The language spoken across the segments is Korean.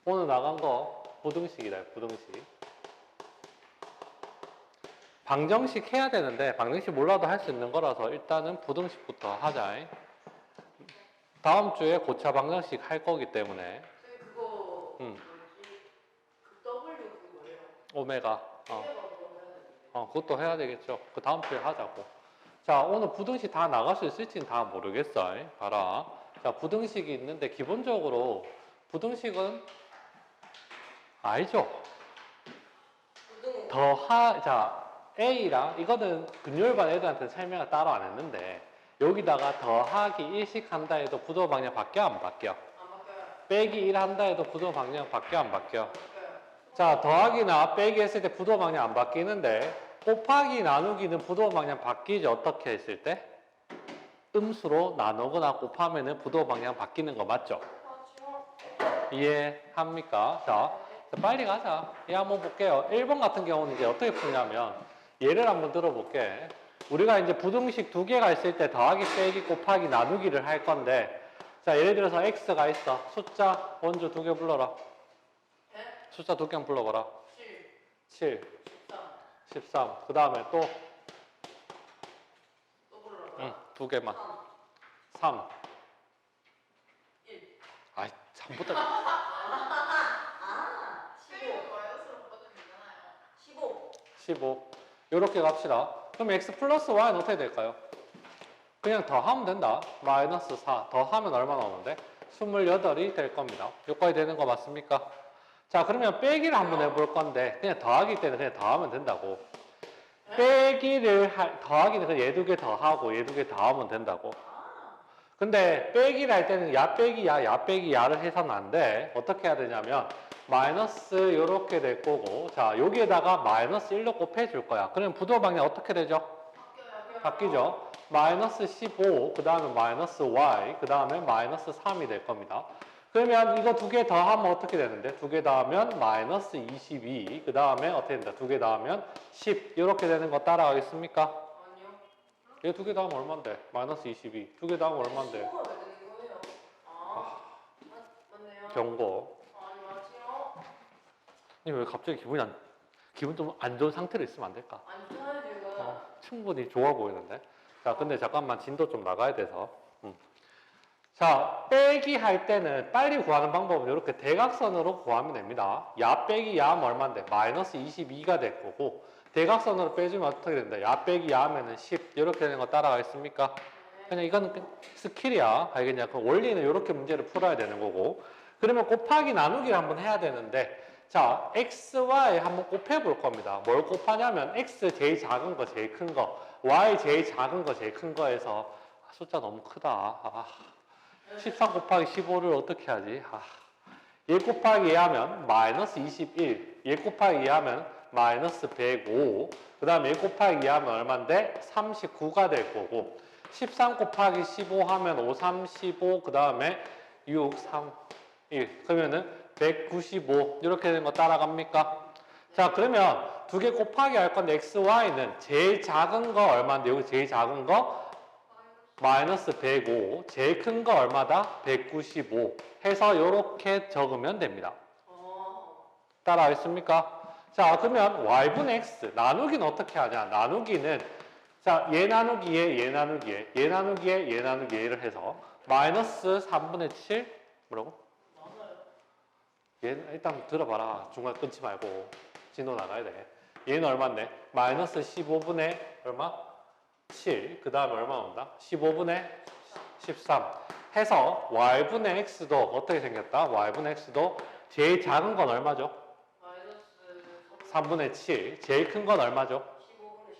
오늘 나간 거 부등식이다. 부등식. 방정식 해야 되는데 방정식 몰라도 할 수 있는 거라서 일단은 부등식부터 하자. 다음 주에 고차 방정식 할 거기 때문에. 그거 뭐지? 그 W 그거예요. 오메가. 그것도 해야 되겠죠. 그 다음 주에 하자고. 자, 오늘 부등식 다 나갈 수 있을지는 다 모르겠어. 봐라. 자, 부등식이 있는데 기본적으로 부등식은 알죠? 자, A랑 이거는 금요일반 애들한테 설명을 따로 안 했는데 여기다가 더하기 1씩 한다 해도 부도 방향 바뀌어 안 바뀌어? 안 바뀌어요. 빼기 1 한다 해도 부도 방향 바뀌어 안 바뀌어? 바뀌어요. 자, 더하기나 빼기 했을 때 부도 방향 안 바뀌는데 곱하기 나누기는 부도 방향 바뀌지. 어떻게 했을 때? 음수로 나누거나 곱하면은 부도 방향 바뀌는 거 맞죠? 이해합니까? 자, 빨리 가자. 얘 한번 볼게요. 1번 같은 경우는 이제 어떻게 푸냐면 예를 한번 들어볼게. 우리가 이제 부등식 두 개가 있을 때 더하기, 빼기, 곱하기, 나누기를 할 건데 자, 예를 들어서 x가 있어. 숫자 원주 두 개 불러라. 숫자 두 개 불러봐라. 7, 13. 그 다음에 또 두 개만. 3. 1. 아이, 3부터. 15. 이렇게 갑시다. 그럼 x 플러스 y는 어떻게 될까요? 그냥 더하면 된다. 마이너스 4. 더하면 얼마 나오는데? 28이 될 겁니다. 여기까지 되는 거 맞습니까? 자, 그러면 빼기를 한번 해볼 건데 그냥 더하기 때는 그냥 더하면 된다고. 더하기는 그냥 얘 두 개 더하고 얘 두 개 더하면 된다고. 근데 빼기를 할 때는 야 빼기 야를 해서는 안 돼. 어떻게 해야 되냐면 마이너스 요렇게 될 거고 자 여기에다가 마이너스 1로 곱해줄 거야. 그러면 부도 방향 어떻게 되죠? 바뀌죠. 마이너스 15, 그 다음에 마이너스 y, 그 다음에 마이너스 3이 될 겁니다. 그러면 이거 두 개 더하면 어떻게 되는데? 두 개 더하면 마이너스 22, 그 다음에 어떻게 된다? 두 개 더하면 10 이렇게 되는 거 따라가겠습니까? 아니요. 얘 두 개 더하면 얼만데? 마이너스 22. 두 개 더하면 얼만데? 15가 왜 되는 거예요? 맞네요. 경고. 아니, 맞지요? 왜 갑자기 기분 좀 안 좋은 상태로 있으면 안 될까? 안 좋아요, 지금. 충분히 좋아 보이는데. 자, 근데 잠깐만 진도 좀 나가야 돼서. 자, 빼기 할 때는 빨리 구하는 방법은 이렇게 대각선으로 구하면 됩니다. 야 빼기 야하면 얼마인데? 마이너스 22가 될 거고 대각선으로 빼주면 어떻게 된다? 야 빼기 야 하면은 10 이렇게 되는 거 따라가겠습니까? 그냥 이거는 스킬이야. 알겠냐? 그 원리는 이렇게 문제를 풀어야 되는 거고 그러면 곱하기 나누기를 한번 해야 되는데 자, x, y 한번 곱해볼 겁니다. 뭘 곱하냐면 x 제일 작은 거 제일 큰 거 y 제일 작은 거 제일 큰 거에서 숫자 너무 크다. 13 곱하기 15를 어떻게 하지? 1 곱하기 2 하면 마이너스 21 1 곱하기 2 하면 마이너스 105 그 다음에 1 곱하기 2 하면 얼마인데? 39가 될 거고 13 곱하기 15 하면 5, 3, 15 그 다음에 6, 3, 1 그러면은 195 이렇게 되는 거 따라갑니까? 자 그러면 두 개 곱하기 할 건데 x, y는 제일 작은 거 얼마인데 여기 제일 작은 거 마이너스 105 제일 큰 거 얼마다? 195 해서 이렇게 적으면 됩니다. 따라하겠습니까? 자 그러면 y분의 x 나누기는 어떻게 하냐? 나누기는 자 얘 나누기에 얘 나누기에 얘 나누기에 얘 나누기에를 해서 마이너스 3분의 7 뭐라고? 얘는 일단 들어봐라. 중간 끊지 말고 진도 나가야 돼. 얘는 얼마인데? 마이너스 15분의 얼마? 7. 그 다음에 얼마 온다? 15분의 13. 해서 y분의 x도 어떻게 생겼다? y분의 x도 제일 작은 건 얼마죠? 마이너스 3분의 7. 제일 큰 건 얼마죠? 15분의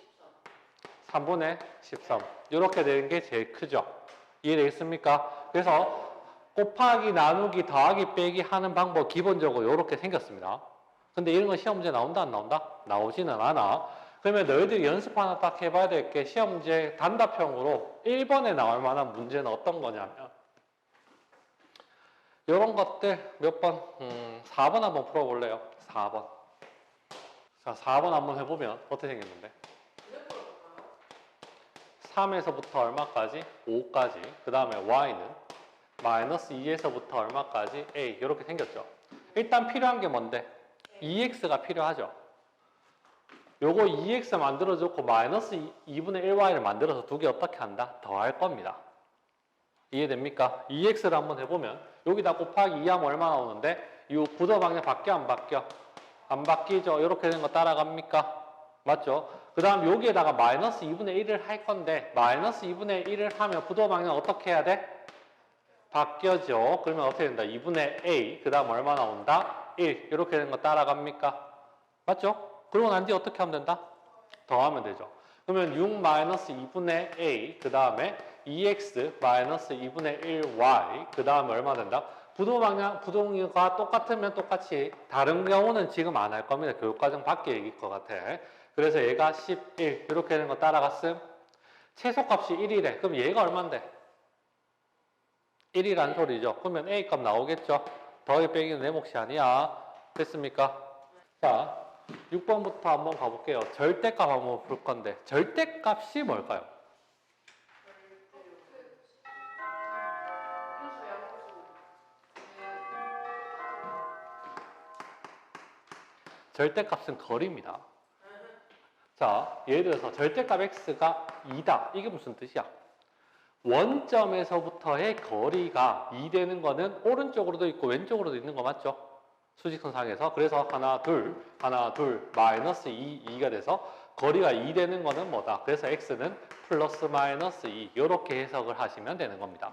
13. 3분의 13. 이렇게 되는 게 제일 크죠? 이해되겠습니까? 그래서 곱하기, 나누기, 더하기, 빼기 하는 방법 기본적으로 이렇게 생겼습니다. 근데 이런 거 시험 문제 나온다 안 나온다? 나오지는 않아. 그러면 너희들이 연습 하나 딱 해봐야 될 게 시험 문제 단답형으로 1번에 나올 만한 문제는 어떤 거냐면 이런 것들 몇 번? 4번 한번 풀어볼래요? 4번. 자, 4번 한번 해보면 어떻게 생겼는데? 3에서부터 얼마까지? 5까지. 그 다음에 y는 마이너스 2에서부터 얼마까지? a. 이렇게 생겼죠. 일단 필요한 게 뭔데? 2x가 필요하죠. 요거 2x 만들어줬고 마이너스 2분의 1y를 만들어서 두 개 어떻게 한다? 더할 겁니다. 이해됩니까? 2x를 한번 해보면 여기다 곱하기 2하면 얼마 나오는데 이 구도 방향 바뀌어 안 바뀌어? 안 바뀌죠. 이렇게 되는 거 따라갑니까? 맞죠? 그 다음 여기에다가 마이너스 2분의 1을 할 건데 마이너스 2분의 1을 하면 부도 방향 어떻게 해야 돼? 바뀌어져. 그러면 어떻게 된다? 2분의 a 그 다음 얼마 나온다? 1 이렇게 되는 거 따라갑니까? 맞죠? 그러고 난 뒤에 어떻게 하면 된다? 더하면 되죠. 그러면 6 마이너스 2분의 a 그 다음에 2x 마이너스 2분의 1y 그 다음에 얼마 된다? 부도 방향, 부동이가 똑같으면 똑같이 다른 경우는 지금 안 할 겁니다. 교육과정 밖에 얘기일 것 같아. 그래서 얘가 11 이렇게 되는 거 따라갔음. 최소값이 1이래. 그럼 얘가 얼만데? 1이란 소리죠. 그러면 a 값 나오겠죠. 더하기 빼기는 내 몫이 아니야. 됐습니까? 자, 6번부터 한번 가볼게요. 절대값 한번 볼 건데 절대값이 뭘까요? 절대값은 거리입니다. 자, 예를 들어서 절대값 x가 2다. 이게 무슨 뜻이야? 원점에서부터의 거리가 2 되는 거는 오른쪽으로도 있고 왼쪽으로도 있는 거 맞죠? 수직선상에서. 그래서 하나, 둘, 마이너스 2가 돼서 거리가 2 되는 거는 뭐다? 그래서 x는 플러스 마이너스 2 이렇게 해석을 하시면 되는 겁니다.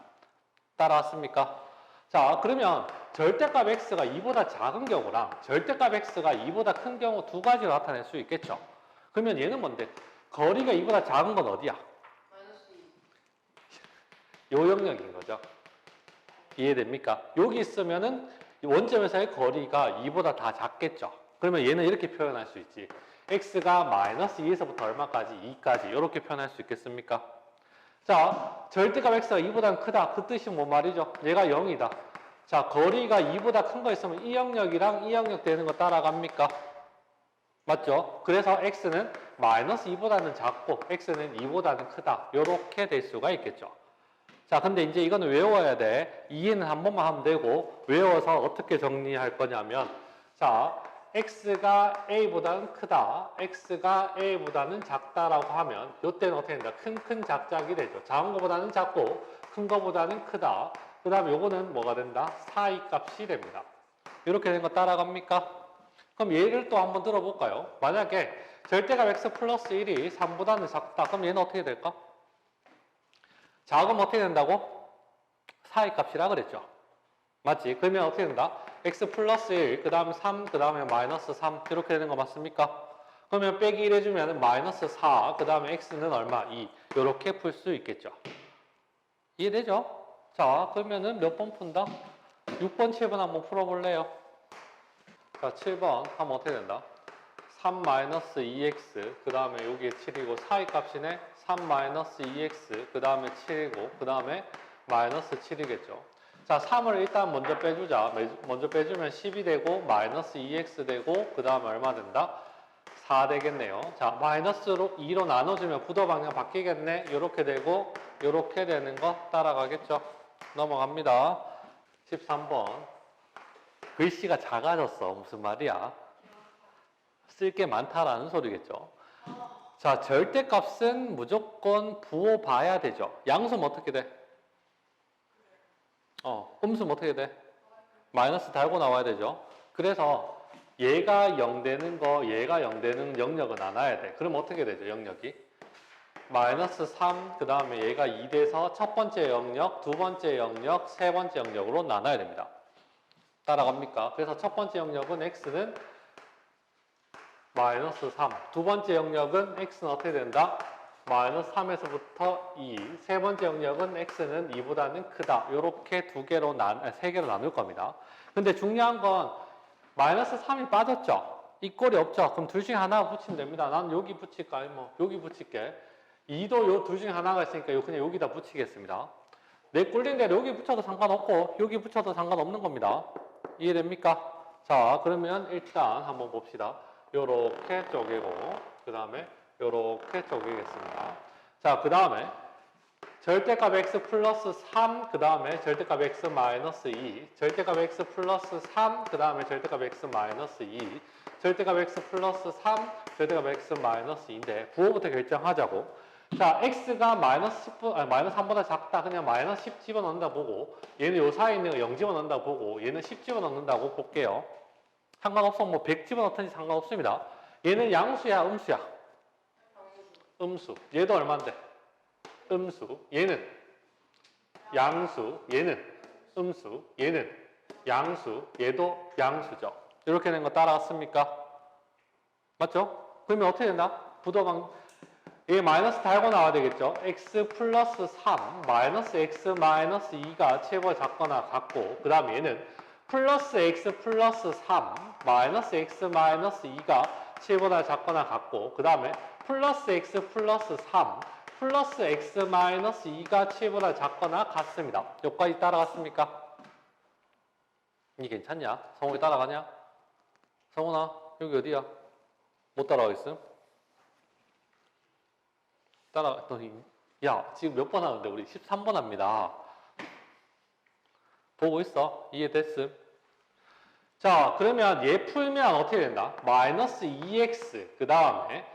따라왔습니까? 자, 그러면 절대값 x가 2보다 작은 경우랑 절대값 x가 2보다 큰 경우 두 가지로 나타낼 수 있겠죠? 그러면 얘는 뭔데? 거리가 2보다 작은 건 어디야? 요 영역인 거죠. 이해됩니까? 여기 있으면은 원점에서의 거리가 2보다 다 작겠죠. 그러면 얘는 이렇게 표현할 수 있지. x가 마이너스 2에서부터 얼마까지? 2까지 이렇게 표현할 수 있겠습니까? 자, 절대값 x가 2보다 크다. 그 뜻이 뭔 말이죠? 얘가 0이다. 자, 거리가 2보다 큰 거 있으면 이 영역이랑 이 영역 되는 거 따라갑니까? 맞죠? 그래서 x는 마이너스 2보다는 작고 x는 2보다는 크다. 이렇게 될 수가 있겠죠. 자, 근데 이제 이거는 외워야 돼. 이해는 한 번만 하면 되고 외워서 어떻게 정리할 거냐면 자, x가 a보다는 크다. x가 a보다는 작다라고 하면 이때는 어떻게 된다? 큰 작작이 되죠. 작은 거보다는 작고 큰 거보다는 크다. 그 다음에 요거는 뭐가 된다? 사이 값이 됩니다. 이렇게 된 거 따라갑니까? 그럼 얘를 또 한번 들어볼까요? 만약에 절대값 x 플러스 1이 3보다는 작다. 그럼 얘는 어떻게 될까? 작으면 어떻게 된다고? 사이 값이라 그랬죠. 맞지? 그러면 어떻게 된다? x 플러스 1, 그 다음에 3, 그 다음에 마이너스 3 이렇게 되는 거 맞습니까? 그러면 빼기 1 해주면 마이너스 4, 그 다음에 x는 얼마? 2 이렇게 풀 수 있겠죠. 이해되죠? 자, 그러면은 몇 번 푼다? 6번, 7번 한번 풀어볼래요? 자, 7번 하면 어떻게 된다? 3 마이너스 2x, 그 다음에 여기에 7이고 사이 값이네? 3 마이너스 2x, 그 다음에 7이고, 그 다음에 마이너스 7이겠죠. 자, 3을 일단 먼저 빼주자. 먼저 빼주면 10이 되고, 마이너스 2x 되고, 그 다음에 얼마 된다? 4 되겠네요. 자, 마이너스로 2로 나눠주면 부도 방향 바뀌겠네? 이렇게 되고, 이렇게 되는 거 따라가겠죠. 넘어갑니다. 13번. 글씨가 작아졌어. 무슨 말이야? 쓸 게 많다라는 소리겠죠. 자, 절대값은 무조건 부호봐야 되죠. 양수면 어떻게 돼? 음수면 어떻게 돼? 마이너스 달고 나와야 되죠. 그래서 얘가 0 되는 거, 얘가 0 되는 영역은 나눠야 돼. 그럼 어떻게 되죠, 영역이? 마이너스 3, 그 다음에 얘가 2 돼서 첫 번째 영역, 두 번째 영역, 세 번째 영역으로 나눠야 됩니다. 따라갑니까? 그래서 첫 번째 영역은 x는 마이너스 3. 두 번째 영역은 x는 어떻게 된다? 마이너스 3에서부터 2. 세 번째 영역은 x는 2보다는 크다. 이렇게 세 개로 나눌 겁니다. 근데 중요한 건 마이너스 3이 빠졌죠? 이 꼴이 없죠? 그럼 둘 중에 하나 붙이면 됩니다. 난 여기 붙일까? 아니면 여기 붙일게. 2도 요 둘 중에 하나가 있으니까 그냥 여기다 붙이겠습니다. 내 꼴린 대로 여기 붙여도 상관없고 여기 붙여도 상관없는 겁니다. 이해됩니까? 자, 그러면 일단 한번 봅시다. 요렇게 쪼개고 그 다음에 요렇게 쪼개겠습니다. 자, 그 다음에 절대값 x 플러스 3, 그 다음에 절대값 x 마이너스 2, 절대값 x 플러스 3, 그 다음에 절대값 x 마이너스 2, 절대값 x 플러스 3, 절대값 x 마이너스 2인데 부호부터 결정하자고. 자, x가 마이너스 3보다 작다. 그냥 마이너스 10 집어넣는다 보고, 얘는 요 사이에 있는 거 0 집어넣는다 보고, 얘는 10 집어넣는다고 볼게요. 상관없어. 뭐 100 집어넣든지 상관없습니다. 얘는 양수야, 음수야? 음수. 얘도 얼만데? 음수. 얘는 양수. 얘는 음수. 얘는 양수. 얘도 양수죠. 이렇게 된 거 따라왔습니까? 맞죠? 그러면 어떻게 된다? 부도방 얘 마이너스 달고 나와야 되겠죠? x 플러스 3 마이너스 x 마이너스 2가 최고 작거나 같고, 그 다음 얘는 플러스 x 플러스 3 마이너스 x 마이너스 2가 최고보다 작거나 같고, 그 다음에 플러스 x 플러스 3 플러스 x 마이너스 2가 7보다 작거나 같습니다. 여기까지 따라갔습니까? 이 괜찮냐? 성훈이 따라가냐? 성훈아, 여기 어디야? 못 따라가겠음? 따라갔더니, 야, 지금 몇 번 하는데? 우리 13번 합니다. 보고 있어? 이해됐음? 자, 그러면 얘 풀면 어떻게 된다? 마이너스 2x, 그 다음에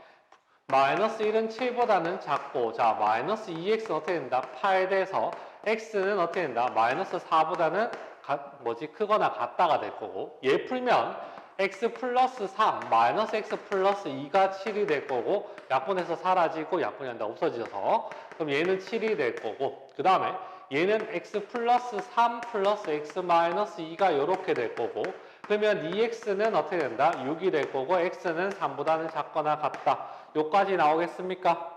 마이너스 1은 7보다는 작고, 자, 마이너스 2x는 어떻게 된다? 8 돼서 x는 어떻게 된다? 마이너스 4보다는 크거나 같다가 될 거고, 얘 풀면 x 플러스 3 마이너스 x 플러스 2가 7이 될 거고, 약분해서 사라지고 약분이 한다 없어져서, 그럼 얘는 7이 될 거고, 그 다음에 얘는 x 플러스 3 플러스 x 마이너스 2가 이렇게 될 거고, 그러면 2x는 어떻게 된다? 6이 될 거고, x는 3보다는 작거나 같다. 요까지 나오겠습니까?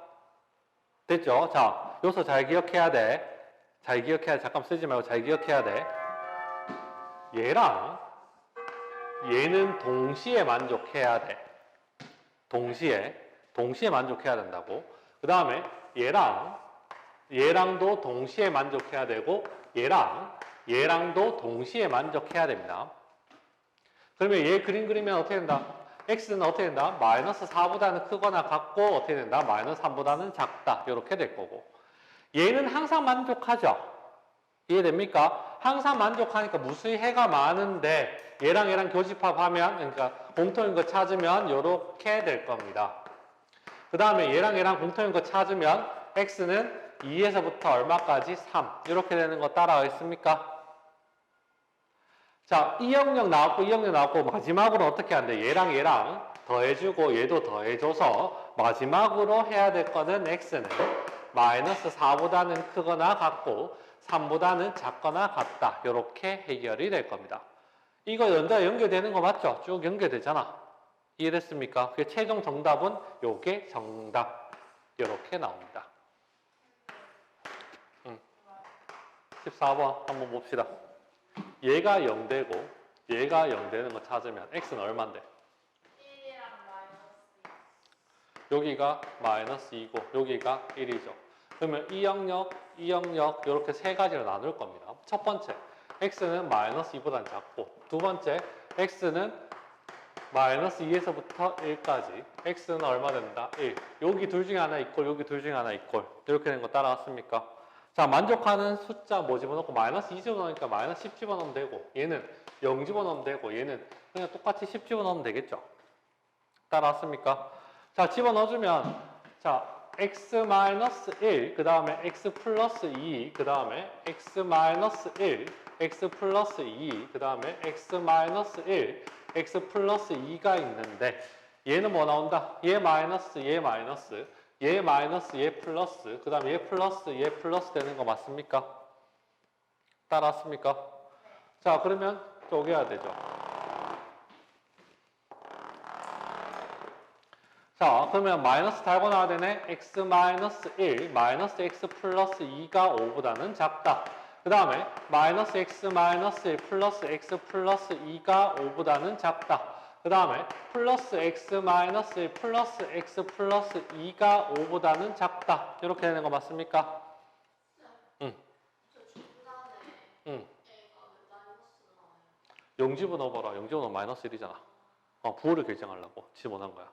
됐죠? 자, 요소 잘 기억해야 돼. 잘 기억해야 돼. 잠깐 쓰지 말고 잘 기억해야 돼. 얘랑 얘는 동시에 만족해야 돼. 동시에 만족해야 된다고. 그 다음에 얘랑도 동시에 만족해야 되고, 얘랑도 동시에 만족해야 됩니다. 그러면 얘 그림 그리면 어떻게 된다? x는 어떻게 된다? 마이너스 4보다는 크거나 같고, 어떻게 된다? 마이너스 3보다는 작다. 이렇게 될 거고. 얘는 항상 만족하죠? 이해됩니까? 항상 만족하니까 무수히 해가 많은데, 얘랑 교집합하면, 그러니까 공통인 거 찾으면 이렇게 될 겁니다. 그 다음에 얘랑 공통인 거 찾으면 x는 2에서부터 얼마까지? 3. 이렇게 되는 거 따라가겠습니까? 자, 2영역 나왔고 마지막으로 어떻게 한대? 얘랑 더해주고 얘도 더해줘서 마지막으로 해야 될 거는 x는 마이너스 4보다는 크거나 같고 3보다는 작거나 같다. 이렇게 해결이 될 겁니다. 이거 연결되는 거 맞죠? 쭉 연결되잖아. 이해됐습니까? 그 최종 정답은 요게 정답. 이렇게 나옵니다. 14번 한번 봅시다. 얘가 0 되고 얘가 0 되는 거 찾으면 x는 얼만데? 1이랑 마이너스 여기가 마이너스 2고 여기가 1이죠. 그러면 이 영역 이렇게 세 가지로 나눌 겁니다. 첫 번째, x는 마이너스 2보다는 작고, 두 번째, x는 마이너스 2에서부터 1까지 x는 얼마 된다? 1. 여기 둘 중에 하나 이꼴, 여기 둘 중에 하나 이꼴. 이렇게 되는 거 따라왔습니까? 자, 만족하는 숫자 뭐 집어넣고 마이너스 2 집어넣으니까 마이너스 10 집어넣으면 되고, 얘는 0 집어넣으면 되고, 얘는 그냥 똑같이 10 집어넣으면 되겠죠? 따라왔습니까? 자, 집어넣어주면, 자, x-1, 그 다음에 x 플러스 2, 그 다음에 x-1, x 플러스 2, 그 다음에 x-1, x 플러스 2가 있는데, 얘는 뭐 나온다? 얘 마이너스, 얘 마이너스, 얘 마이너스, 얘 플러스, 그 다음에 얘 플러스 되는 거 맞습니까? 따라왔습니까? 자, 그러면 쪼개야 되죠. 자, 그러면 마이너스 달고 나와야 되네. x 마이너스 1, 마이너스 x 플러스 2가 5보다는 작다. 그 다음에 마이너스 x 마이너스 1 플러스 x 플러스 2가 5보다는 작다. 그 다음에 플러스 x 마이너스 1 플러스 x 플러스 2가 5보다는 작다. 이렇게 되는 거 맞습니까? 응. 저 중간에 응. A가 왜 마이너스 나와요? 0 집어넣어봐라. 0 집어넣으면 마이너스 1이잖아. 부호를 결정하려고 집어넣은 거야.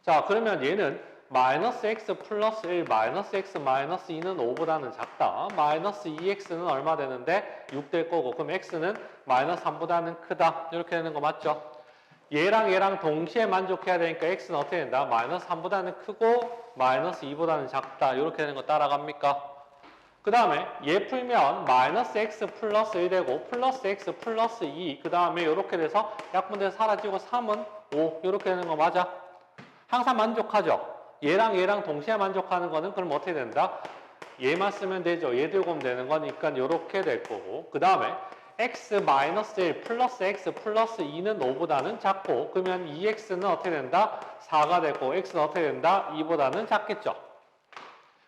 자, 그러면 얘는 마이너스 x 플러스 1, 마이너스 x 마이너스 2는 5보다는 작다. 마이너스 2x는 얼마 되는데? 6 될 거고. 그럼 x는 마이너스 3보다는 크다. 이렇게 되는 거 맞죠? 얘랑 얘랑 동시에 만족해야 되니까 x는 어떻게 된다? 마이너스 3보다는 크고 마이너스 2보다는 작다. 이렇게 되는 거 따라갑니까? 그 다음에 얘 풀면 마이너스 x 플러스 1 되고 플러스 x 플러스 2. 그 다음에 이렇게 돼서 약분돼서 사라지고 3은 5. 이렇게 되는 거 맞아? 항상 만족하죠? 얘랑 얘랑 동시에 만족하는 거는 그럼 어떻게 된다? 얘만 쓰면 되죠. 얘 들고 오면 되는 거니까 이렇게 될 거고. 그 다음에 x 마이너스 1 플러스 x 플러스 2는 5보다는 작고 그러면 2x는 어떻게 된다? 4가 되고 x는 어떻게 된다? 2보다는 작겠죠.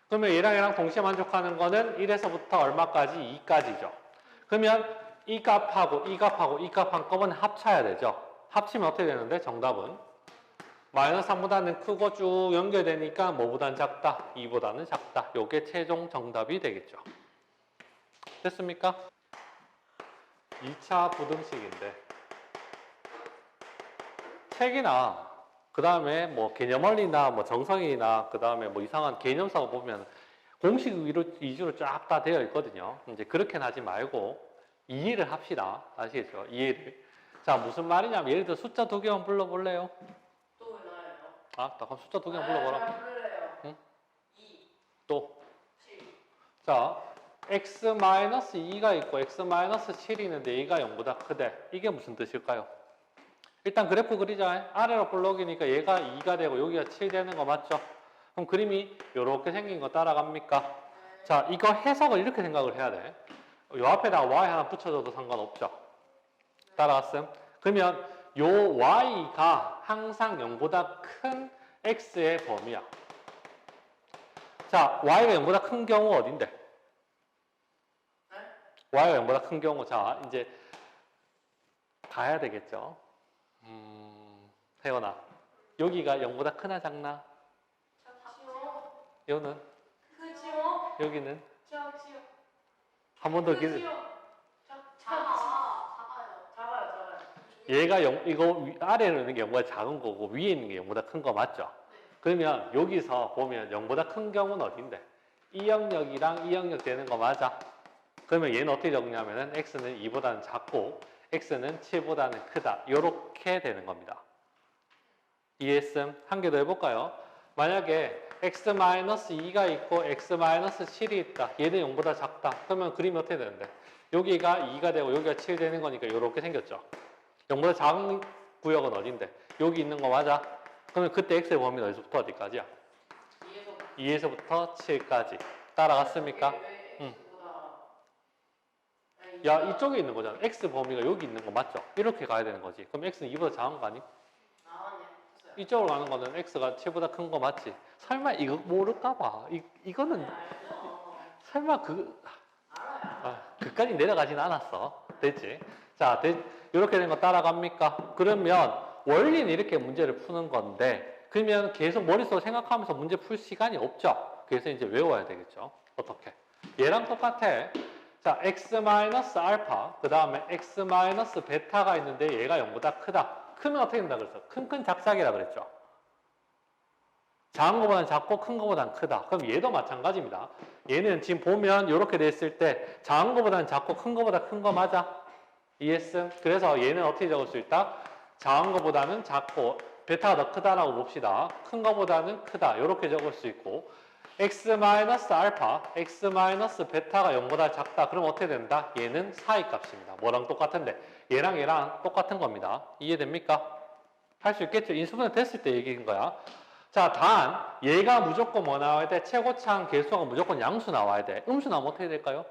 그러면 얘랑 얘랑 동시에 만족하는 거는 1에서부터 얼마까지? 2까지죠. 그러면 이 값하고 이 값하고 이 값 한꺼번에 합쳐야 되죠. 합치면 어떻게 되는데? 정답은 마이너스 3보다는 크고 쭉 연결되니까 뭐보다는 작다? 2보다는 작다. 요게 최종 정답이 되겠죠. 됐습니까? 2차 부등식인데 책이나 그 다음에 뭐 개념원리나 뭐 정성이나 그 다음에 뭐 이상한 개념사고 보면 공식 위주로 쫙 다 되어 있거든요. 이제 그렇게는 하지 말고 이해를 합시다. 아시겠죠? 이해를. 자, 무슨 말이냐면 예를 들어 숫자 2개만 불러볼래요? 또 나요. 아, 그럼 숫자 2개만 불러보라. 불러요. 응? 2, 또. 7. 자, x-2가 있고 x-7이 있는데 얘가 0보다 크대. 이게 무슨 뜻일까요? 일단 그래프 그리자. 아래로 볼록이니까 얘가 2가 되고 여기가 7 되는 거 맞죠? 그럼 그림이 이렇게 생긴 거 따라갑니까? 자, 이거 해석을 이렇게 생각을 해야 돼. 요 앞에다가 y 하나 붙여줘도 상관없죠? 따라갔음? 그러면 요 y가 항상 0보다 큰 x의 범위야. 자, y가 0보다 큰 경우 어딘데? y가 0보다 큰 경우, 자, 이제 가야 되겠죠? 태연아, 여기가 0보다 크나 작나? 작지요. 여는? 크지요. 여기는? 작지요. 한 번 더 기다려. 크지요. 작아요. 작아요. 얘가 이거 아래로 있는 게 0보다 작은 거고 위에 있는 게 0보다 큰 거 맞죠? 그러면 여기서 보면 0보다 큰 경우는 어딘데? 이 영역이랑 이 영역 되는 거 맞아? 그러면 얘는 어떻게 적냐면은 x는 2보다는 작고 x는 7보다는 크다. 이렇게 되는 겁니다. 이해했음? 한 개 더 해볼까요? 만약에 x-2가 있고 x-7이 있다. 얘는 0보다 작다. 그러면 그림이 어떻게 되는데? 여기가 2가 되고 여기가 7 되는 거니까 이렇게 생겼죠. 0보다 작은 구역은 어딘데? 여기 있는 거 맞아? 그러면 그때 x의 범위는 어디서부터 어디까지야? 2에서부터 7까지. 따라갔습니까? 응. 야, 이쪽에 있는 거잖아. x 범위가 여기 있는 거 맞죠? 이렇게 가야 되는 거지. 그럼 x는 2보다 작은 거 아니? 이쪽으로 가는 거는 x가 7보다 큰 거 맞지? 설마 이거 모를까 봐. 이거는 설마 그까지 내려가진 않았어. 됐지? 자, 이렇게 된 거 따라갑니까? 그러면 원리는 이렇게 문제를 푸는 건데 그러면 계속 머릿속으로 생각하면서 문제 풀 시간이 없죠? 그래서 이제 외워야 되겠죠? 어떻게? 얘랑 똑같아. 자, x-알파 그 다음에 x-베타가 있는데 얘가 0보다 크다. 크면 어떻게 된다 그랬어? 큰 작작이라 그랬죠? 작은 거보단 작고 큰 거보단 크다. 그럼 얘도 마찬가지입니다. 얘는 지금 보면 이렇게 됐을 때 작은 거보단 작고 큰 거보다 큰 거 맞아? 이해했음? 그래서 얘는 어떻게 적을 수 있다? 작은 거보다는 작고 베타가 더 크다라고 봅시다. 큰 거보다는 크다. 이렇게 적을 수 있고 x-알파, x-베타가 0보다 작다. 그럼 어떻게 된다? 얘는 사이값입니다. 뭐랑 똑같은데? 얘랑 얘랑 똑같은 겁니다. 이해됩니까? 할 수 있겠죠? 인수분해 됐을 때 얘기인 거야. 자, 단 얘가 무조건 뭐 나와야 돼? 최고차항 개수가 무조건 양수 나와야 돼. 음수 나오면 어떻게 될까요?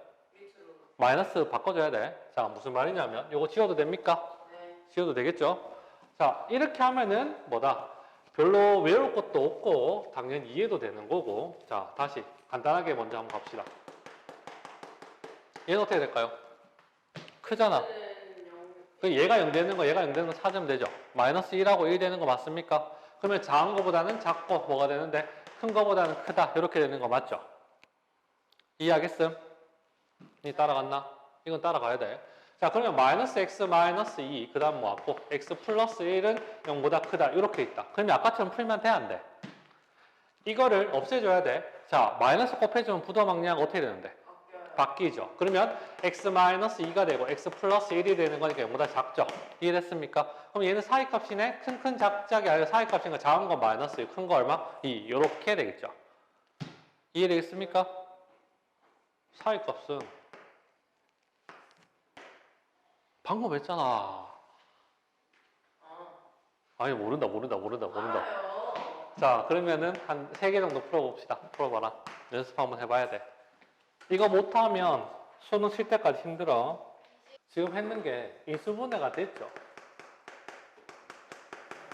마이너스 바꿔줘야 돼. 자, 무슨 말이냐면 이거 지워도 됩니까? 네. 지워도 되겠죠? 자, 이렇게 하면은 뭐다? 별로 외울 것도 없고 당연히 이해도 되는 거고. 자, 다시 간단하게 먼저 한번 갑시다. 얘는 어떻게 될까요? 크잖아. 얘가 0 되는 거, 얘가 0 되는 거 찾으면 되죠. 마이너스 1하고 1 되는 거 맞습니까? 그러면 작은 거보다는 작고 뭐가 되는데 큰 거보다는 크다. 이렇게 되는 거 맞죠? 이해하겠음? 이 따라갔나? 이건 따라가야 돼. 자, 그러면 마이너스 x 마이너스 2, 그 다음 뭐 왔고, x 플러스 1은 0보다 크다. 이렇게 있다. 그러면 아까처럼 풀면 돼, 안 돼? 이거를 없애줘야 돼. 자, 마이너스 곱해주면 부도막량 어떻게 되는데? 바뀌죠. 그러면 x 마이너스 2가 되고 x 플러스 1이 되는 거니까 0보다 작죠. 이해됐습니까? 그럼 얘는 사이값이네. 큰 작작이 아니라 사이값이니까 작은 거 마이너스 2, 큰 거 얼마? 2. 이렇게 되겠죠. 이해되겠습니까? 사이값은 방금 했잖아. 아니 모른다. 자, 그러면은 한 3개 정도 풀어봅시다. 풀어봐라. 연습 한번 해봐야 돼. 이거 못하면 수능 칠 때까지 힘들어. 지금 했는 게 인수분해가 됐죠.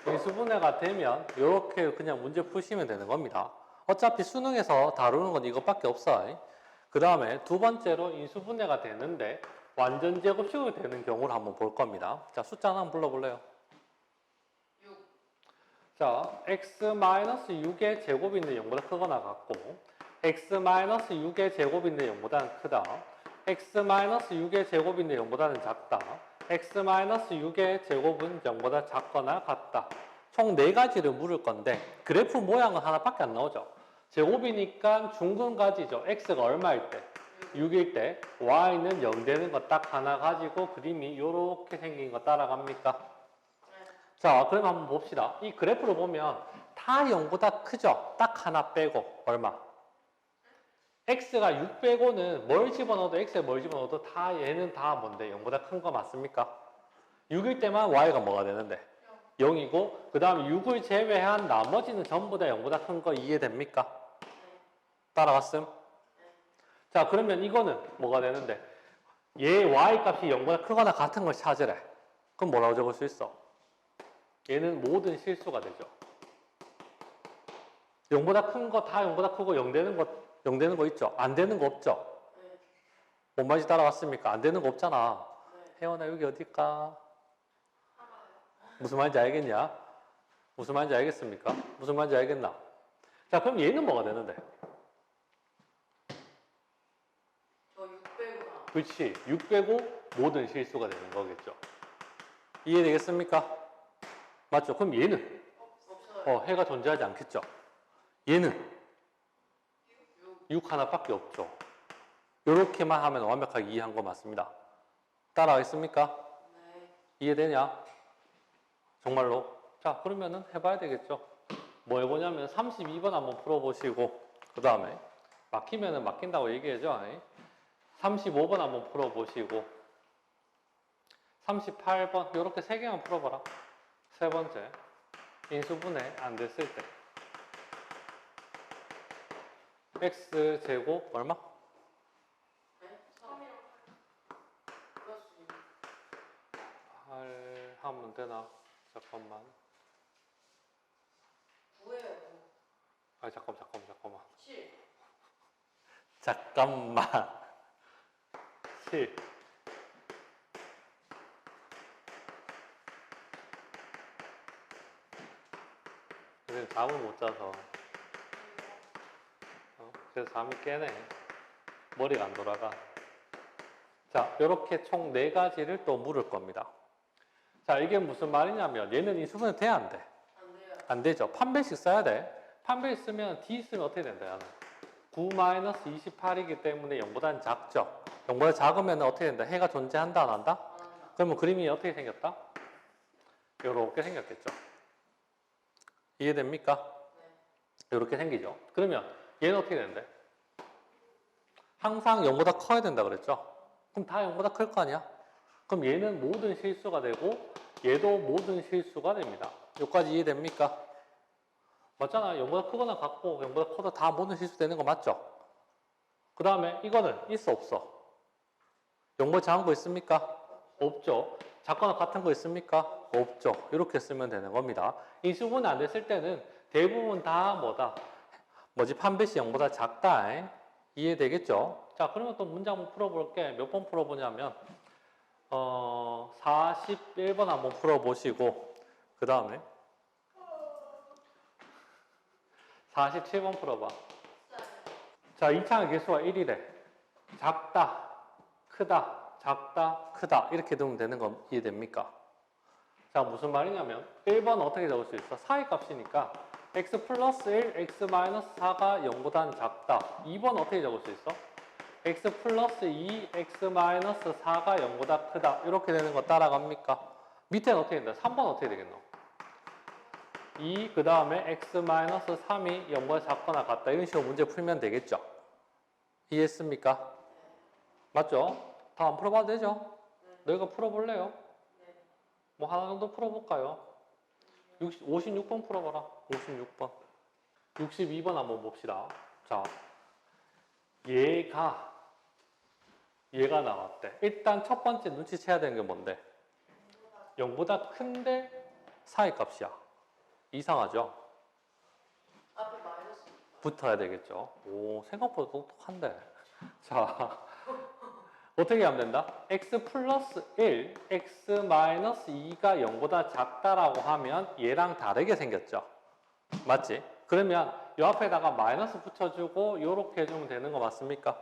인수분해가 되면 이렇게 그냥 문제 푸시면 되는 겁니다. 어차피 수능에서 다루는 건 이것밖에 없어. 그 다음에 두 번째로 인수분해가 되는데 완전 제곱식으로 되는 경우를 한번 볼 겁니다. 자, 숫자 하나 한번 불러볼래요? 6. 자, x-6의 제곱인데 0보다 크거나 같고 x-6의 제곱인데 0보다는 크다. x-6의 제곱인데 0보다는 작다. x-6의 제곱은 0보다 작거나 같다. 총 4가지를 물을 건데 그래프 모양은 하나밖에 안 나오죠. 제곱이니까 중근가지죠. x가 얼마일 때? 6일 때 y는 0 되는 거 딱 하나 가지고 그림이 이렇게 생긴 거 따라갑니까? 자, 그럼 한번 봅시다. 이 그래프를 보면 다 0보다 크죠? 딱 하나 빼고 얼마? x가 6 빼고는 뭘 집어넣어도 x에 뭘 집어넣어도 다 얘는 다 뭔데? 0보다 큰 거 맞습니까? 6일 때만 y가 뭐가 되는데? 0이고 그 다음에 6을 제외한 나머지는 전부 다 0보다 큰 거 이해됩니까? 따라갔음? 자, 그러면 이거는 뭐가 되는데? 얘 y값이 0보다 크거나 같은 걸 찾으래. 그럼 뭐라고 적을 수 있어? 얘는 모든 실수가 되죠. 0보다 큰 거 다 0보다 크고 0 되는 거 있죠? 안 되는 거 없죠? 뭔 말인지 따라왔습니까? 안 되는 거 없잖아. 혜원아 여기 어딜까? 무슨 말인지 알겠냐? 무슨 말인지 알겠습니까? 무슨 말인지 알겠나? 자, 그럼 얘는 뭐가 되는데? 저 6 빼고나. 그렇지. 6 빼고 모든 실수가 되는 거겠죠. 이해되겠습니까? 맞죠? 그럼 얘는? 없어요. 해가 존재하지 않겠죠? 얘는? 6 하나밖에 없죠. 이렇게만 하면 완벽하게 이해한 거 맞습니다. 따라가겠습니까? 네. 이해되냐? 정말로? 자, 그러면은 해봐야 되겠죠. 뭐 해보냐면 32번 한번 풀어보시고 그 다음에 막히면은 막힌다고 얘기해줘. 35번 한번 풀어보시고 38번 이렇게 3개만 풀어봐라. 세 번째 인수분해 안 됐을 때 x제곱 얼마? 네? 3이랑 플러스 6. 8 하면 되나? 잠깐만. 9예요. 아니 잠깐만. 7. 잠깐만. 7. 그래서 잠을 못 자서. 그래서 잠이 깨네. 머리가 안 돌아가. 자, 이렇게 총 4가지를 또 물을 겁니다. 자, 이게 무슨 말이냐면 얘는 인수분해 돼야 안 돼? 안 돼요. 안 되죠. 판별식 써야 돼. 판별식 쓰면 D 쓰면 어떻게 된다, 얘는? 9-28이기 때문에 0보다는 작죠. 0보다 작으면 어떻게 된다? 해가 존재한다, 안 한다? 안 한다. 그러면 그림이 어떻게 생겼다? 이렇게 생겼겠죠. 이해됩니까? 네. 이렇게 생기죠. 그러면 얘는 어떻게 되는데? 항상 0보다 커야 된다 그랬죠? 그럼 다 0보다 클 거 아니야? 그럼 얘는 모든 실수가 되고 얘도 모든 실수가 됩니다. 여기까지 이해됩니까? 맞잖아. 0보다 크거나 같고 0보다 커도 다 모든 실수 되는 거 맞죠? 그 다음에 이거는 있어 없어? 0보다 작은 거 있습니까? 없죠. 작거나 같은 거 있습니까? 없죠. 이렇게 쓰면 되는 겁니다. 인수분해 안 됐을 때는 대부분 다 뭐다? 판별식 0보다 작다. 이해되겠죠? 자, 그러면 또 문제 한번 풀어볼게. 몇 번 풀어보냐면 41번 한번 풀어보시고 그 다음에 47번 풀어봐. 자, 이차의 개수가 1이래. 작다, 크다, 작다, 크다 이렇게 두면 되는 거 이해됩니까? 자, 무슨 말이냐면 1번 어떻게 적을 수 있어? 사이값이니까 x 플러스 1, x 마이너스 4가 0보다는 작다. 2번 어떻게 적을 수 있어? x 플러스 2, x 마이너스 4가 0보다 크다. 이렇게 되는 거 따라갑니까? 밑에는 어떻게 된다? 3번 어떻게 되겠노? 2, 그 다음에 x 마이너스 3이 0보다 작거나 같다. 이런 식으로 문제 풀면 되겠죠? 이해했습니까? 맞죠? 다 안 풀어봐도 되죠? 너희가 풀어볼래요? 뭐 하나 정도 풀어볼까요? 56번 풀어봐라. 56번. 62번 한번 봅시다. 자, 얘가 나왔대. 일단 첫 번째 눈치채야 되는 게 뭔데? 0보다 큰데 사이값이야. 이상하죠? 앞에 마이너스. 붙어야 되겠죠. 오, 생각보다 똑똑한데. 자, 어떻게 하면 된다? x 플러스 1, x 마이너스 2가 0보다 작다라고 하면 얘랑 다르게 생겼죠. 맞지? 그러면 이 앞에다가 마이너스 붙여주고 요렇게 해주면 되는 거 맞습니까?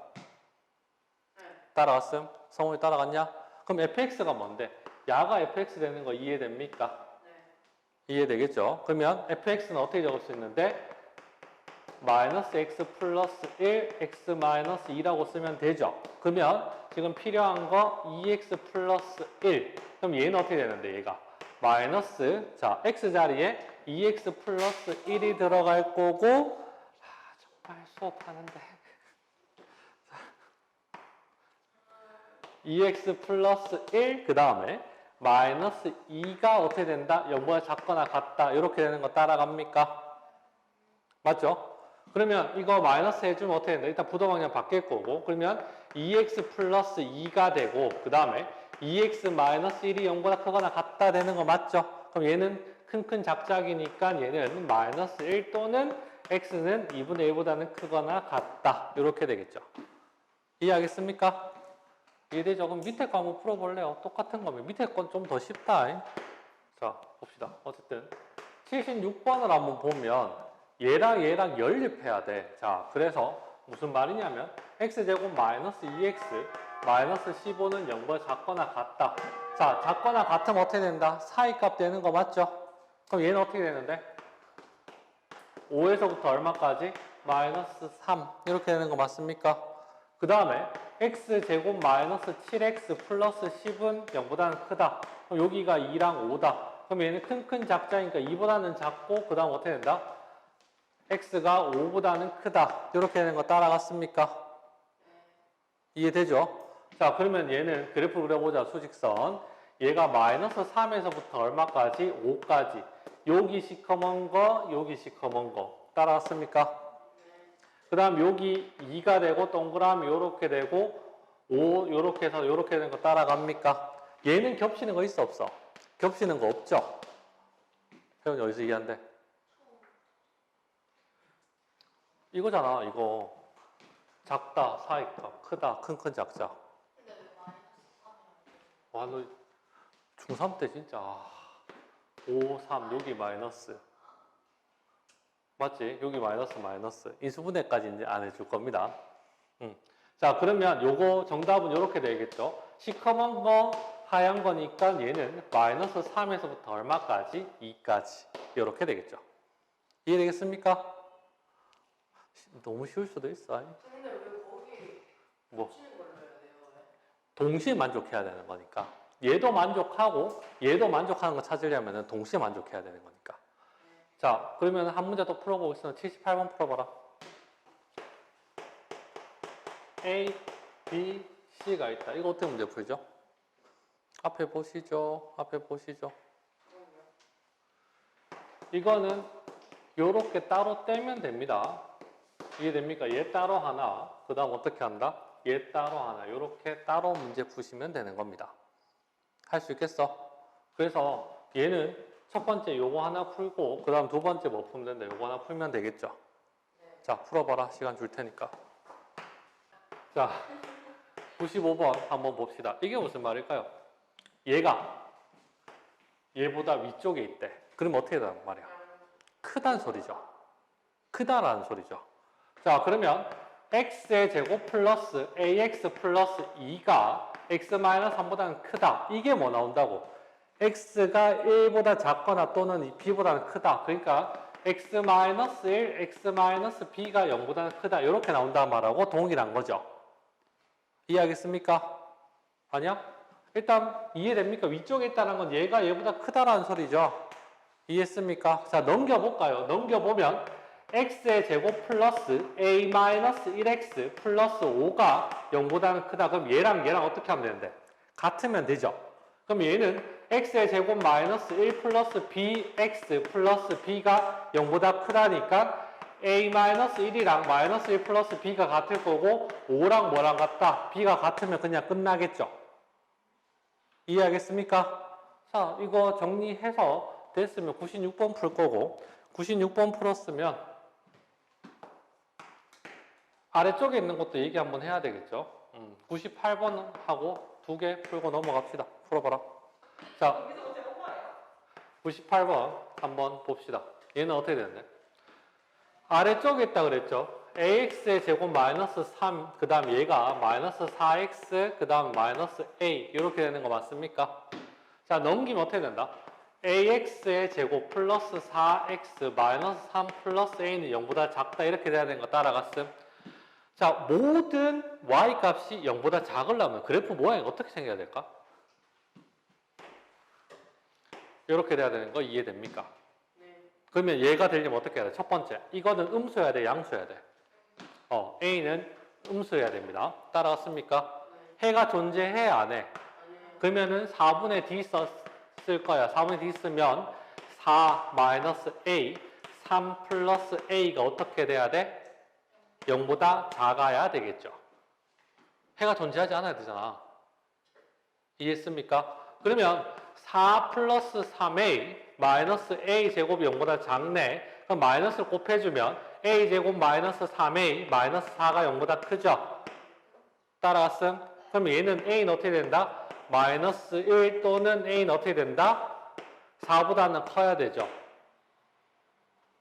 네. 따라갔음? 성훈이 따라갔냐? 그럼 fx가 뭔데? 야가 fx 되는 거 이해됩니까? 네. 이해되겠죠? 그러면 fx는 어떻게 적을 수 있는데? 마이너스 x 플러스 1, x 마이너스 2라고 쓰면 되죠? 그러면 지금 필요한 거 2x 플러스 1. 그럼 얘는 어떻게 되는데, 얘가? 마이너스, 자, x 자리에 2x 플러스 1이 들어갈 거고, 정말 수업하는데. 2x 플러스 1, 그 다음에 마이너스 2가 어떻게 된다? 0보다 작거나 같다. 이렇게 되는 거 따라갑니까? 맞죠? 그러면 이거 마이너스 해주면 어떻게 된다? 일단 부동항량 바뀔 거고, 그러면 2x 플러스 2가 되고, 그 다음에 2x 마이너스 1이 0보다 크거나 같다 되는 거 맞죠? 그럼 얘는 큰 작작이니까 얘는 마이너스 1 또는 x는 2분의 1보다는 크거나 같다. 이렇게 되겠죠. 이해하겠습니까? 이해되죠? 그럼 밑에 거 한번 풀어볼래요? 똑같은 거면 밑에 건 좀 더 쉽다. 자, 봅시다. 어쨌든 76번을 한번 보면 얘랑 연립해야 돼. 자, 그래서 무슨 말이냐면 x제곱 마이너스 2x 마이너스 15는 0보다 작거나 같다. 자, 작거나 같으면 어떻게 된다? 사이값 되는 거 맞죠? 그럼 얘는 어떻게 되는데? 5에서부터 얼마까지? 마이너스 3 이렇게 되는 거 맞습니까? 그 다음에 x제곱 마이너스 7x 플러스 10은 0보다는 크다. 그럼 여기가 2랑 5다. 그럼 얘는 큰 작자니까 2보다는 작고 그 다음 어떻게 된다? x가 5보다는 크다. 이렇게 되는 거 따라갔습니까? 이해되죠? 자, 그러면 얘는 그래프 그려보자. 수직선. 얘가 마이너스 3에서부터 얼마까지? 5까지. 여기 시커먼 거, 여기 시커먼 거. 따라갔습니까? 그 다음 여기 2가 되고 동그라미 요렇게 되고 5 요렇게 해서 요렇게 되는 거 따라갑니까? 얘는 겹치는 거 있어 없어? 겹치는 거 없죠? 회원이 어디서 얘기한대? 이거잖아, 이거. 작다, 사이값, 크다, 큰 작자. 근데 왜 마이너스 3이야? 와, 너 중3 때 진짜 5, 3, 여기 마이너스. 맞지? 여기 마이너스. 인수분해까지 이제 안 해줄 겁니다. 자, 그러면 요거 정답은 이렇게 되겠죠? 시커먼 거, 하얀 거니까 얘는 마이너스 3에서부터 얼마까지? 2까지. 이렇게 되겠죠. 이해되겠습니까? 너무 쉬울 수도 있어. 근데 왜 거기 뭐? 붙이는 걸 넣어야 돼요? 왜? 동시에 만족해야 되는 거니까. 얘도 만족하고 얘도 만족하는 거 찾으려면 동시에 만족해야 되는 거니까. 자, 그러면 한 문제 더 풀어보겠습니다. 78번 풀어봐라. A, B, C가 있다. 이거 어떻게 문제 풀죠? 앞에 보시죠. 이거는 요렇게 따로 떼면 됩니다. 이해됩니까? 얘 따로 하나, 그 다음 어떻게 한다? 얘 따로 하나, 요렇게 따로 문제 푸시면 되는 겁니다. 할 수 있겠어? 그래서 얘는 첫 번째 요거 하나 풀고 그 다음 두 번째 뭐 풀면 된다? 요거 하나 풀면 되겠죠? 자, 풀어봐라. 시간 줄 테니까. 자, 95번 한번 봅시다. 이게 무슨 말일까요? 얘가 얘보다 위쪽에 있대. 그럼 어떻게 되단 말이야? 크다는 소리죠. 크다라는 소리죠. 자, 그러면 x의 제곱 플러스 ax 플러스 2가 x-3보다는 크다. 이게 뭐 나온다고? x가 1보다 작거나 또는 b보다는 크다. 그러니까 x-1, x-b가 0보다는 크다. 이렇게 나온단 말하고 동일한 거죠. 이해하겠습니까? 아니야? 일단 이해됩니까? 위쪽에 있다는 건 얘가 얘보다 크다라는 소리죠. 이해했습니까? 자, 넘겨볼까요? 넘겨보면 x의 제곱 플러스 a-1x 플러스 5가 0보다는 크다. 그럼 얘랑 어떻게 하면 되는데? 같으면 되죠. 그럼 얘는 x의 제곱 마이너스 1 플러스 bx 플러스 b가 0보다 크다니까 a-1이랑 마이너스 1 플러스 b가 같을 거고 5랑 뭐랑 같다? b가 같으면 그냥 끝나겠죠. 이해하겠습니까? 자, 이거 정리해서 됐으면 96번 풀 거고 96번 풀었으면 아래쪽에 있는 것도 얘기 한번 해야 되겠죠. 98번 하고 2개 풀고 넘어갑시다. 풀어봐라. 자, 98번 한번 봅시다. 얘는 어떻게 되는데? 아래쪽에 있다 그랬죠. ax의 제곱 마이너스 3, 그 다음 얘가 마이너스 4x, 그 다음 마이너스 a 이렇게 되는 거 맞습니까? 자, 넘기면 어떻게 된다? ax의 제곱 플러스 4x 마이너스 3 플러스 a는 0보다 작다 이렇게 돼야 되는 거 따라갔음. 자, 모든 y 값이 0보다 작으려면 그래프 모양이 어떻게 생겨야 될까? 이렇게 돼야 되는 거 이해됩니까? 네. 그러면 얘가 되려면 어떻게 해야 돼? 첫 번째, 이거는 음수여야 돼, 양수여야 돼? a는 음수여야 됩니다. 따라갔습니까? 네. 해가 존재해, 안 해? 아니에요. 그러면은 4분의 d 썼을 거야. 4분의 d 쓰면 4 마이너스 a, 3 플러스 a가 어떻게 돼야 돼? 0보다 작아야 되겠죠. 해가 존재하지 않아야 되잖아. 이해했습니까? 그러면 4 플러스 3a 마이너스 a 제곱이 0보다 작네. 그럼 마이너스를 곱해주면 a 제곱 마이너스 3a 마이너스 4가 0보다 크죠? 따라갔음? 그럼 얘는 a는 어떻게 된다? 마이너스 1 또는 a는 어떻게 된다? 4보다는 커야 되죠.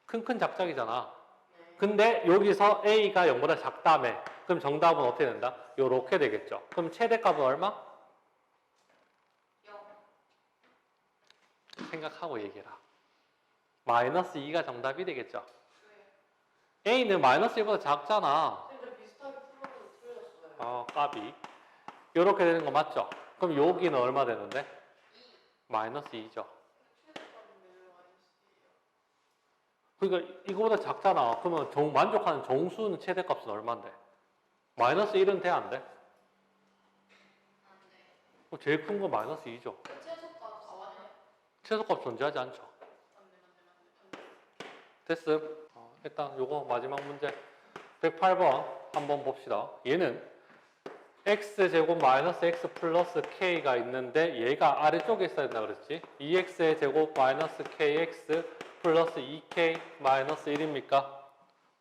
큰 작작이잖아. 근데 여기서 a가 0보다 작다며. 그럼 정답은 어떻게 된다? 요렇게 되겠죠. 그럼 최대값은 얼마? 0. 생각하고 얘기해라. 마이너스 2가 정답이 되겠죠. a는 마이너스 1보다 작잖아. 근데 비슷하게 풀어도 틀렸어요. 까비. 요렇게 되는 거 맞죠? 그럼 여기는 얼마 되는데? 2. 마이너스 2죠. 최대값인데 왜 마이너스 2예요? 그러니까 이거보다 작잖아. 그러면 만족하는 정수는 최대값은 얼마인데? 마이너스 1은 돼, 안 돼? 안 돼. 그럼 제일 큰 거 마이너스 2죠. 그 최소값 4네. 최소값 존재하지 않죠. 안 돼. 됐음. 일단 요거 마지막 문제 108번 한번 봅시다. 얘는 x제곱 마이너스 x 플러스 k가 있는데 얘가 아래쪽에 있어야 된다 그랬지. 2x의 제곱 마이너스 kx 플러스 2k 마이너스 1입니까?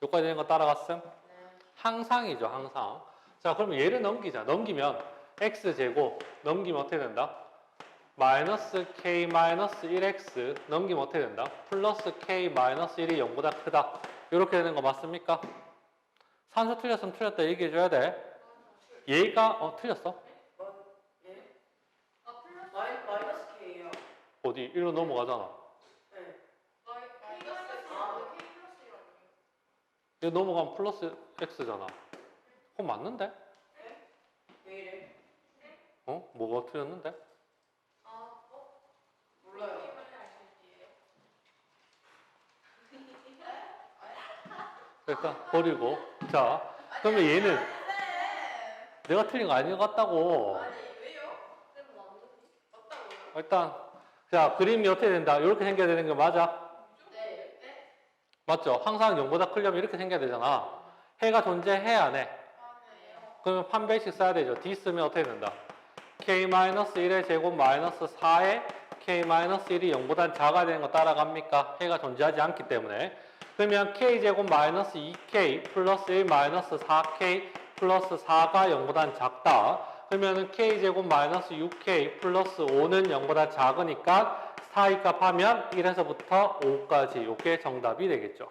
여기까지 되는 거 따라갔음? 네. 항상이죠, 항상. 자, 그러면 얘를 넘기자. 넘기면 x제곱 넘기면 어떻게 된다? 마이너스 k 마이너스 1x 넘기면 어떻게 된다? 플러스 k 마이너스 1이 0보다 크다. 이렇게 되는 거 맞습니까? 산수 틀렸으면 틀렸다 얘기해줘야 돼. 얘가 틀렸어? 예? 플러스 마이너스 K예요. 어디? 1로 넘어가잖아. 네. K 플러스 4. K 플러스 1 아니에요? 얘 넘어가면 플러스 x잖아. 그럼 맞는데? 네? 왜 이래? 뭐가 틀렸는데? 몰라요. 일단 버리고. 자, 그러면 얘는 내가 틀린 거 아닌 것 같다고. 아니 왜요? 맞다고요? 일단 자, 그림이 어떻게 된다? 이렇게 생겨야 되는 거 맞아? 네. 네? 맞죠? 항상 0보다 크려면 이렇게 생겨야 되잖아. 해가 존재해 안 해? 그러면 판별식 써야 되죠. D 쓰면 어떻게 된다? k-1의 제곱 마이너스 4에 k-1이 0보다 작아야 되는 거 따라갑니까? 해가 존재하지 않기 때문에. 그러면 k제곱 마이너스 2k 플러스 1 마이너스 4k 플러스 4가 0보다 작다. 그러면은 k제곱 마이너스 6k 플러스 5는 0보다 작으니까 사이값 하면 1에서부터 5까지. 이게 정답이 되겠죠.